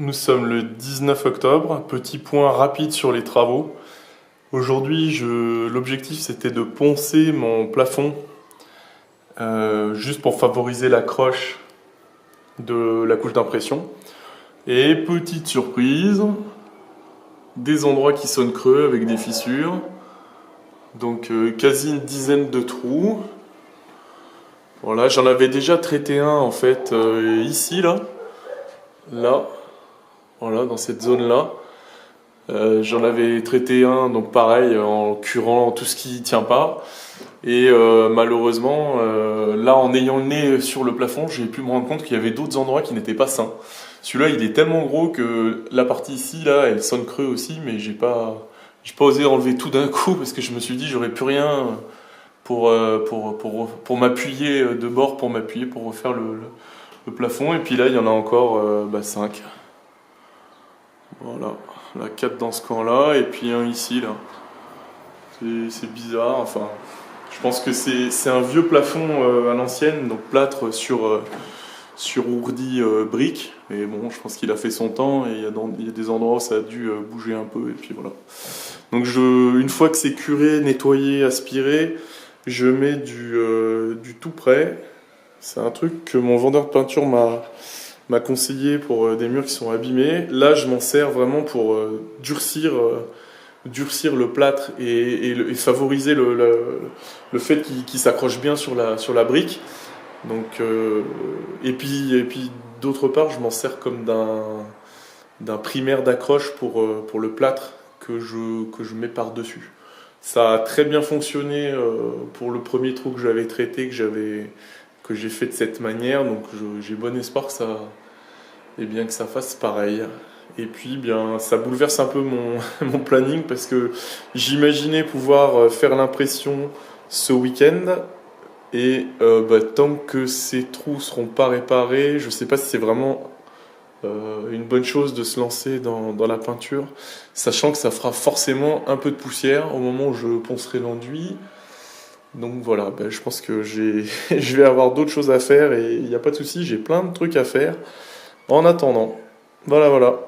Nous sommes le 19 octobre, petit point rapide sur les travaux. Aujourd'hui, l'objectif c'était de poncer mon plafond, juste pour favoriser l'accroche de la couche d'impression. Et petite surprise, des endroits qui sonnent creux avec des fissures. Donc quasi une dizaine de trous. Voilà, j'en avais déjà traité un en fait ici là, voilà, dans cette zone-là. J'en avais traité un, donc pareil, en curant tout ce qui tient pas. Et malheureusement, là, en ayant le nez sur le plafond, j'ai pu me rendre compte qu'il y avait d'autres endroits qui n'étaient pas sains. Celui-là, il est tellement gros que la partie ici, là, elle sonne creux aussi, mais j'ai pas osé enlever tout d'un coup parce que je me suis dit, j'aurais plus rien pour m'appuyer de bord, pour m'appuyer pour refaire le plafond. Et puis là, il y en a encore 5. Voilà, là 4 dans ce camp-là, et puis un ici, là. C'est bizarre, enfin, je pense que c'est un vieux plafond à l'ancienne, donc plâtre sur ourdi brique, et bon, je pense qu'il a fait son temps, et il y a des endroits où ça a dû bouger un peu, et puis voilà. Donc une fois que c'est curé, nettoyé, aspiré, je mets du tout prêt. C'est un truc que mon vendeur de peinture m'a conseillé pour des murs qui sont abîmés. Là, je m'en sers vraiment pour durcir le plâtre et favoriser le fait qu'il s'accroche bien sur la brique. Donc, et puis d'autre part, je m'en sers comme d'un primaire d'accroche pour le plâtre que je mets par-dessus. Ça a très bien fonctionné pour le premier trou que j'avais traité, que j'ai fait de cette manière, donc j'ai bon espoir que ça fasse pareil. Et puis bien ça bouleverse un peu mon planning parce que j'imaginais pouvoir faire l'impression ce week-end et tant que ces trous seront pas réparés, je sais pas si c'est vraiment une bonne chose de se lancer dans la peinture, sachant que ça fera forcément un peu de poussière au moment où je poncerai l'enduit. Donc voilà, je pense que je vais avoir d'autres choses à faire et il n'y a pas de souci, j'ai plein de trucs à faire en attendant. Voilà.